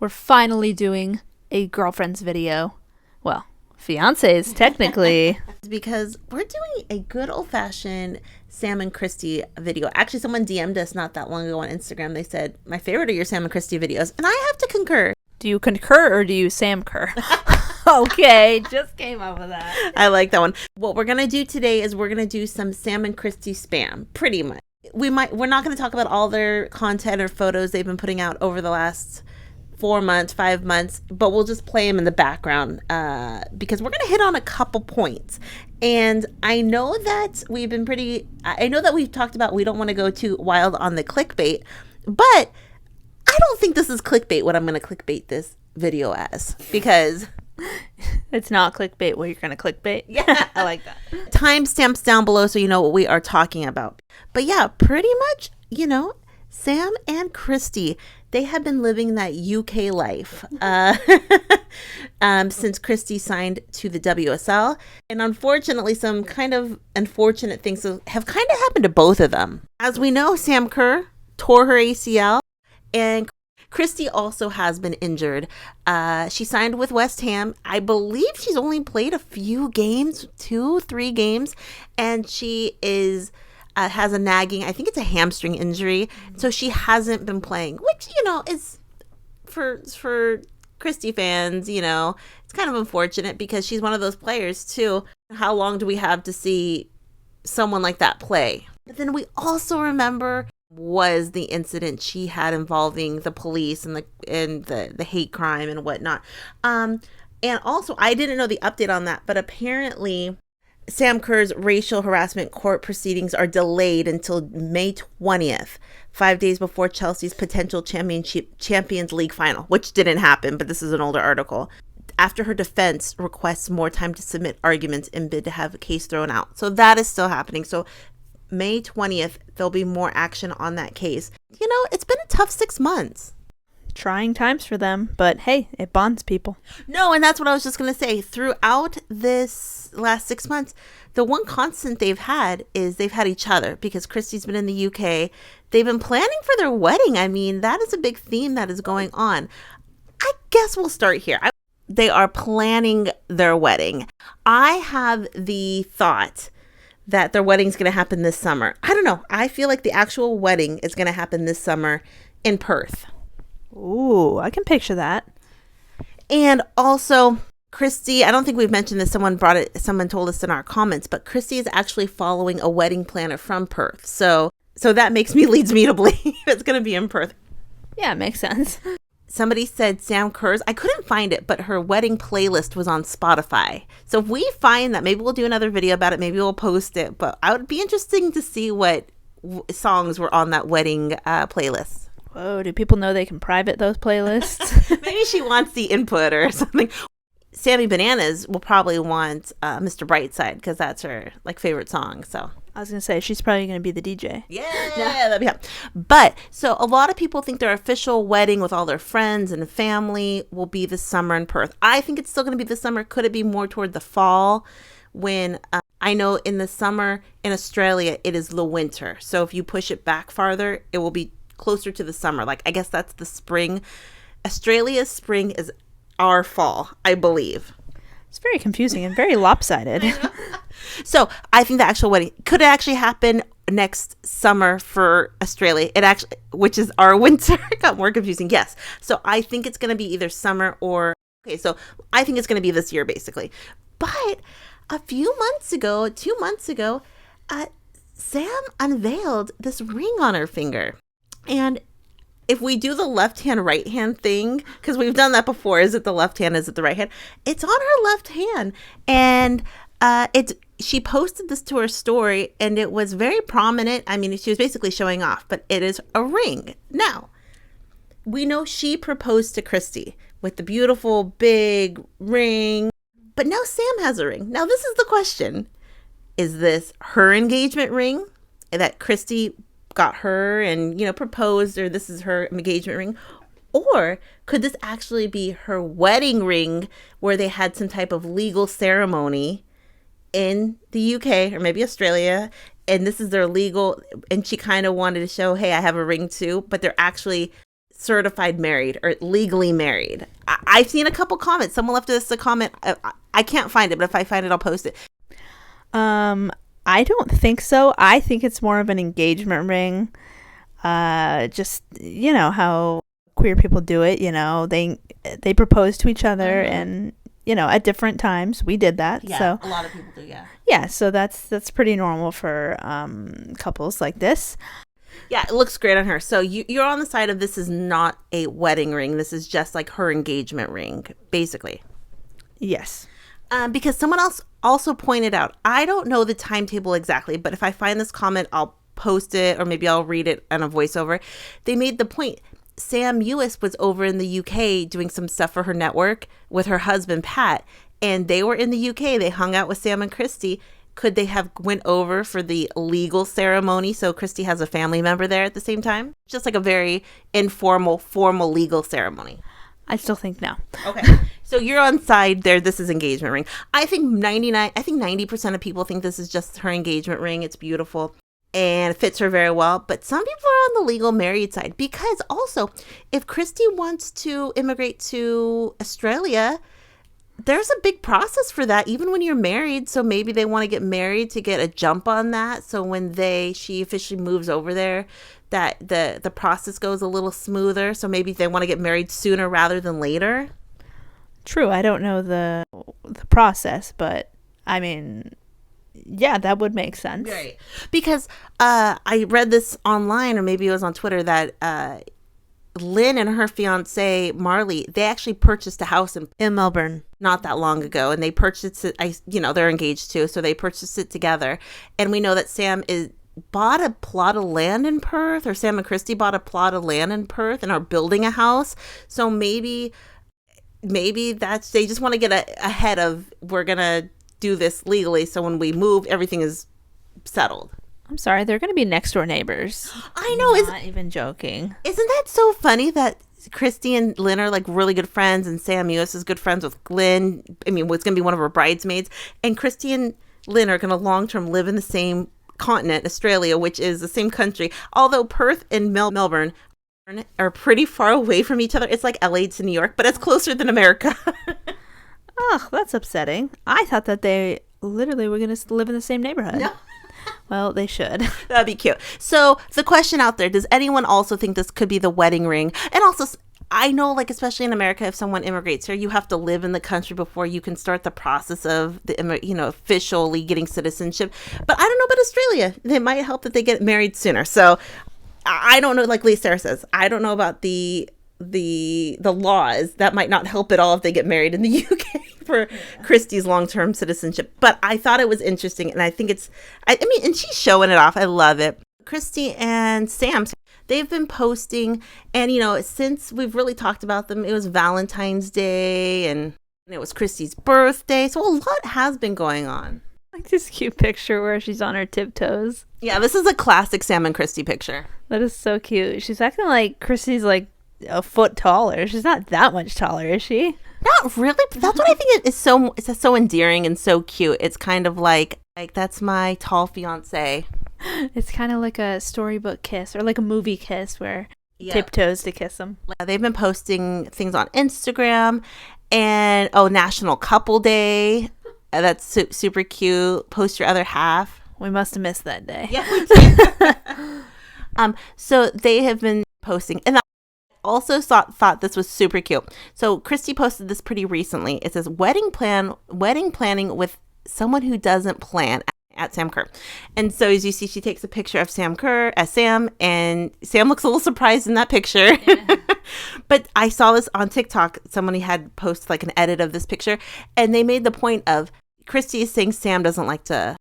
We're finally doing a girlfriend's video. Well, fiancés, technically. Because we're doing a good old-fashioned Sam and Kristie video. Actually, someone DM'd us not that long ago on Instagram. They said, my favorite are your Sam and Kristie videos. And I have to concur. Do you concur or do you Sam Kerr? Okay, just came up with that. I like that one. What we're going to do today is we're going to do some Sam and Kristie spam, pretty much. We're not going to talk about all their content or photos they've been putting out over the last 4 months, 5 months, but we'll just play them in the background because we're going to hit on a couple points. And I know that we've talked about we don't want to go too wild on the clickbait, but I don't think this is clickbait what I'm going to clickbait this video as, because it's not clickbait what you're going to clickbait. Yeah, I like that. Timestamps down below so you know what we are talking about. But yeah, pretty much, Sam and Kristie, they have been living that UK life since Kristie signed to the WSL. And unfortunately, some kind of unfortunate things have kind of happened to both of them. As we know, Sam Kerr tore her ACL, and Kristie also has been injured. She signed with West Ham. I believe she's only played a few games, 2-3 games, and she has a nagging, I think it's a hamstring injury. So she hasn't been playing, which, is for Kristie fans, it's kind of unfortunate because she's one of those players too. How long do we have to see someone like that play? But then we also remember was the incident she had involving the police and the hate crime and whatnot. And also, I didn't know the update on that, but apparently Sam Kerr's racial harassment court proceedings are delayed until May 20th, 5 days before Chelsea's potential Champions League final, which didn't happen, but this is an older article. After her defense requests more time to submit arguments in bid to have a case thrown out. So that is still happening. So May 20th, there'll be more action on that case. It's been a tough 6 months. Trying times for them, but hey, it bonds people. No, and that's what I was just going to say. Throughout this last 6 months, the one constant they've had is they've had each other, because Kristie's been in the UK. They've been planning for their wedding. I mean, that is a big theme that is going on. I guess we'll start here. They are planning their wedding. I have the thought that their wedding's going to happen this summer. I don't know. I feel like the actual wedding is going to happen this summer in Perth. Ooh, I can picture that. And also, Kristie, I don't think we've mentioned this. Someone told us in our comments, but Kristie is actually following a wedding planner from Perth. So that leads me to believe it's going to be in Perth. Yeah, it makes sense. Somebody said Sam Kerr's, I couldn't find it, but her wedding playlist was on Spotify. So if we find that, maybe we'll do another video about it. Maybe we'll post it. But I would be interesting to see what songs were on that wedding playlist. Whoa, do people know they can private those playlists? Maybe she wants the input or something. Sammy Bananas will probably want Mr. Brightside because that's her favorite song. So I was gonna say she's probably gonna be the DJ. Yeah, that'd be fun. But so a lot of people think their official wedding with all their friends and family will be this summer in Perth. I think it's still gonna be this summer. Could it be more toward the fall? When I know in the summer in Australia it is the winter. So if you push it back farther, it will be closer to the summer. I guess that's the spring. Australia's spring is our fall, I believe. It's very confusing and very lopsided. So I think the actual wedding could actually happen next summer for Australia. Which is our winter. It got more confusing. Yes. So I think it's going to be either summer or, so I think it's going to be this year basically. But a few months ago, 2 months ago, Sam unveiled this ring on her finger. And if we do the left hand, right hand thing, because we've done that before, is it the left hand? Is it the right hand? It's on her left hand. And she posted this to her story and it was very prominent. I mean, she was basically showing off, but it is a ring. Now, we know she proposed to Kristie with the beautiful big ring, but now Sam has a ring. Now, this is the question. Is this her engagement ring that Kristie got her and proposed, or this is her engagement ring, or could this actually be her wedding ring where they had some type of legal ceremony in the UK or maybe Australia, and this is their legal, and she kind of wanted to show, hey, I have a ring too, but they're actually certified married or legally married. I've seen a couple comments. Someone left us a comment. I can't find it, but if I find it, I'll post it. I don't think so. I think it's more of an engagement ring. Just, you know, how queer people do it, you know, they propose to each other and, you know, at different times. We did that. Yeah, so a lot of people do, yeah. Yeah, so that's pretty normal for couples like this. Yeah, it looks great on her. So you're on the side of this is not a wedding ring. This is just like her engagement ring, basically. Yes. Because someone else also pointed out, I don't know the timetable exactly, but if I find this comment, I'll post it or maybe I'll read it on a voiceover. They made the point. Sam Mewis was over in the UK doing some stuff for her network with her husband, Pat, and they were in the UK. They hung out with Sam and Kristie. Could they have went over for the legal ceremony so Kristie has a family member there at the same time? Just like a very informal, formal legal ceremony. I still think no. Okay. So you're on side there. This is engagement ring. I think 90% of people think this is just her engagement ring. It's beautiful and it fits her very well. But some people are on the legal married side because also if Kristie wants to immigrate to Australia, there's a big process for that, even when you're married. So maybe they want to get married to get a jump on that. So when she officially moves over there, that the process goes a little smoother. So maybe they want to get married sooner rather than later. True. I don't know the process, but I mean, yeah, that would make sense. Right. Because I read this online, or maybe it was on Twitter, that Lynn and her fiance Marley, they actually purchased a house in Melbourne not that long ago, and they purchased it. They're engaged too, so they purchased it together. And we know that Sam bought a plot of land in Perth, or Sam and Kristie bought a plot of land in Perth and are building a house. So maybe that's, they just want to get ahead of, we're gonna do this legally, so when we move, everything is settled. I'm sorry, they're going to be next door neighbors. I know. Not even joking. Isn't that so funny that Kristie and Lynn are like really good friends, and Sam Mewis is good friends with Lynn. I mean, what's going to be one of her bridesmaids. And Kristie and Lynn are going to long-term live in the same continent, Australia, which is the same country. Although Perth and Melbourne are pretty far away from each other. It's like LA to New York, but it's closer than America. Oh, that's upsetting. I thought that they literally were going to live in the same neighborhood. No. Well, they should. That'd be cute. So the question out there, does anyone also think this could be the wedding ring? And also, I know, like, especially in America, if someone immigrates here, you have to live in the country before you can start the process of officially getting citizenship. But I don't know about Australia. It might help that they get married sooner. So I don't know, like Sara says, I don't know about the laws. That might not help at all if they get married in the UK for Kristie's long-term citizenship. But I thought it was interesting, and I think I mean, and she's showing it off. I love it. Kristie and Sam, they've been posting, and since we've really talked about them, it was Valentine's Day and it was Kristie's birthday, so a lot has been going on. Like this cute picture where she's on her tiptoes. Yeah, this is a classic Sam and Kristie picture. That is so cute. She's acting like Kristie's like a foot taller. She's not that much taller, is she? Not really. But that's what I think is so endearing and so cute. It's kind of like that's my tall fiance. It's kind of like a storybook kiss or like a movie kiss where tiptoes to kiss them. They've been posting things on Instagram and National Couple Day. That's super cute. Post your other half. We must have missed that day. Yeah, we did. So they have been posting, and I also thought this was super cute. So Kristie posted this pretty recently. It says wedding planning with someone who doesn't plan at Sam Kerr. And so as you see, she takes a picture of Sam Kerr as Sam, and Sam looks a little surprised in that picture. Yeah. But I saw this on TikTok. Somebody had posted like an edit of this picture, and they made the point of Kristie is saying Sam doesn't like to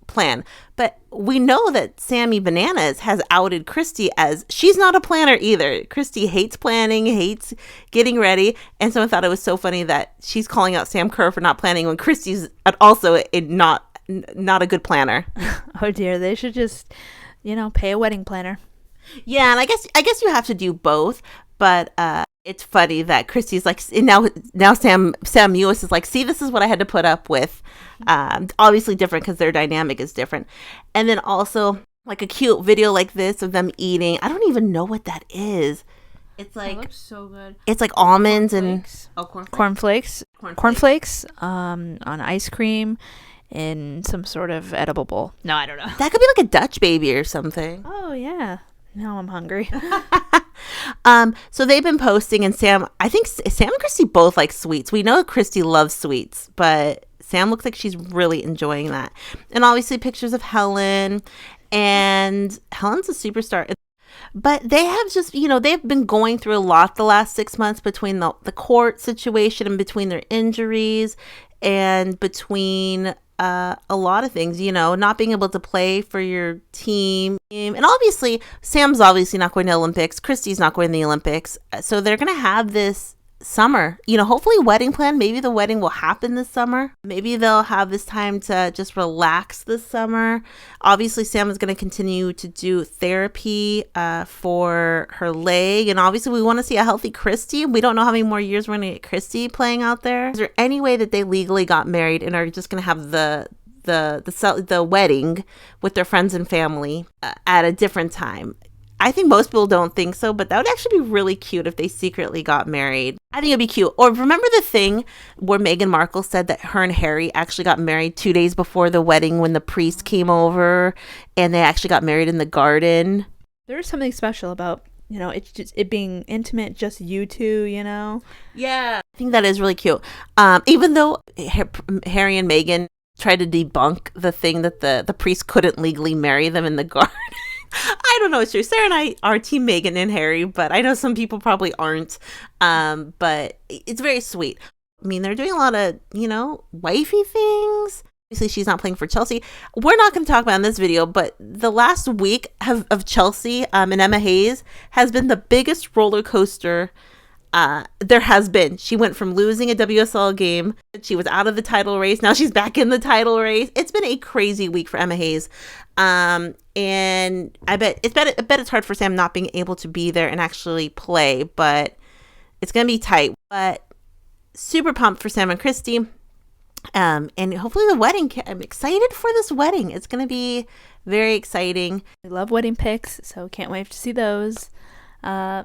plan, but we know that Sammy Bananas has outed Kristie as she's not a planner either. Kristie hates planning, hates getting ready, and someone thought it was so funny that she's calling out Sam Kerr for not planning when Kristie's also not a good planner. Oh dear, they should just pay a wedding planner. Yeah, and I guess you have to do both, but it's funny that Kristie's like, now Sam Mewis is like, see, this is what I had to put up with. Obviously different because their dynamic is different. And then also like a cute video like this of them eating. I don't even know what that is. It's That like looks so good. it's like almonds and Cornflakes. Cornflakes on ice cream in some sort of edible bowl. No, I don't know. That could be like a Dutch baby or something. Oh yeah. Now I'm hungry. So they've been posting, and I think Sam and Kristie both like sweets. We know Kristie loves sweets, but Sam looks like she's really enjoying that. And obviously pictures of Helen, and Helen's a superstar. But they have just, they've been going through a lot the last 6 months between the court situation and between their injuries and between a lot of things, not being able to play for your team. And obviously, Sam's obviously not going to Olympics. Kristie's not going to the Olympics. So they're going to have this summer, hopefully wedding plan. Maybe the wedding will happen this summer. Maybe they'll have this time to just relax this summer. Obviously, Sam is going to continue to do therapy for her leg. And obviously, we want to see a healthy Kristie. We don't know how many more years we're going to get Kristie playing out there. Is there any way that they legally got married and are just going to have the wedding with their friends and family at a different time? I think most people don't think so, but that would actually be really cute if they secretly got married. I think it'd be cute. Or remember the thing where Meghan Markle said that her and Harry actually got married 2 days before the wedding when the priest came over, and they actually got married in the garden? There's something special about, it's just it being intimate, just you two, Yeah. I think that is really cute. Even though Harry and Meghan tried to debunk the thing that the priest couldn't legally marry them in the garden. I don't know, it's true. Sara and I are team Meghan and Harry, but I know some people probably aren't. But it's very sweet. I mean, they're doing a lot of, wifey things. Obviously, she's not playing for Chelsea. We're not going to talk about it in this video, but the last week of Chelsea and Emma Hayes has been the biggest roller coaster there has been. She went from losing a WSL game. She was out of the title race. Now she's back in the title race. It's been a crazy week for Emma Hayes. And I bet it's hard for Sam not being able to be there and actually play, but it's going to be tight. But super pumped for Sam and Kristie. And hopefully the wedding. I'm excited for this wedding. It's going to be very exciting. I love wedding pics, so can't wait to see those. Yeah.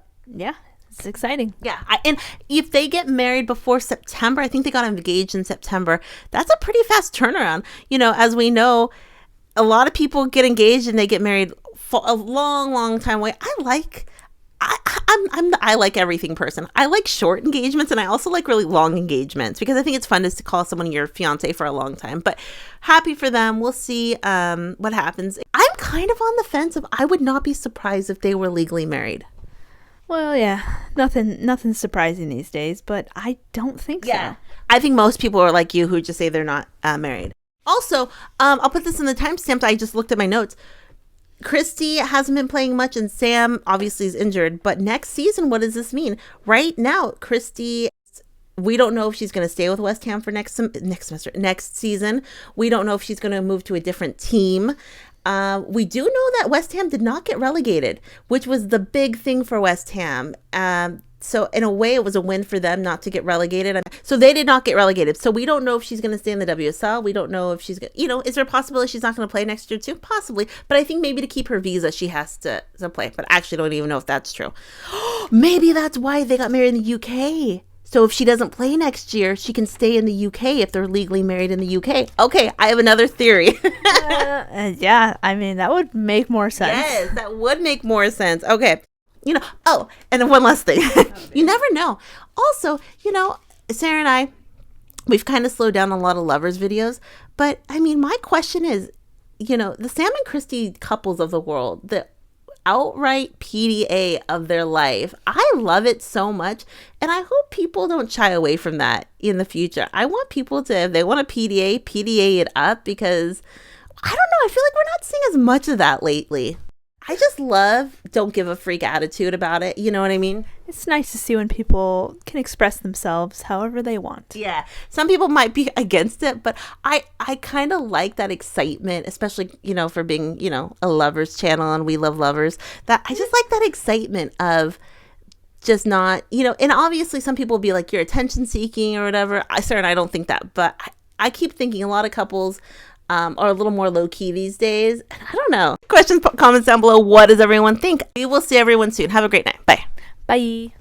It's exciting. Yeah. And if they get married before September, I think they got engaged in September. That's a pretty fast turnaround. As we know, a lot of people get engaged and they get married for a long, long time away. I like everything person. I like short engagements, and I also like really long engagements because I think it's fun to call someone your fiance for a long time. But happy for them. We'll see what happens. I'm kind of on the fence of I would not be surprised if they were legally married. Well, yeah, nothing surprising these days, but I don't think so. I think most people are like you who just say they're not married. Also, I'll put this in the timestamps. I just looked at my notes. Kristie hasn't been playing much, and Sam obviously is injured. But next season, what does this mean? Right now, Kristie, we don't know if she's going to stay with West Ham for next season. We don't know if she's going to move to a different team. We do know that West Ham did not get relegated, which was the big thing for West Ham. So in a way, it was a win for them not to get relegated. So they did not get relegated. So we don't know if she's going to stay in the WSL. We don't know if she's going to, is there a possibility she's not going to play next year too? Possibly. But I think maybe to keep her visa, she has to play. But I actually don't even know if that's true. Maybe that's why they got married in the UK. So if she doesn't play next year, she can stay in the UK if they're legally married in the UK. Okay, I have another theory. Yeah, I mean, that would make more sense. Yes, that would make more sense. Okay. And then one last thing. You never know. Also, Sara and I, we've kind of slowed down a lot of lovers videos. But, I mean, my question is, the Sam and Kristie couples of the world, the outright PDA of their life. I love it so much, and I hope people don't shy away from that in the future. I want people to, if they want to PDA it up, because I don't know, I feel like we're not seeing as much of that lately. I just love don't give a freak attitude about it. You know what I mean? It's nice to see when people can express themselves however they want. Yeah. Some people might be against it, but I kind of like that excitement, especially, for being, a lovers channel and we love lovers. That I just like that excitement of just not, and obviously some people will be like, you're attention seeking or whatever. Sara and I don't think that, but I keep thinking a lot of couples are a little more low-key these days. I don't know. Questions, comments down below. What does everyone think? We will see everyone soon. Have a great night. Bye. Bye.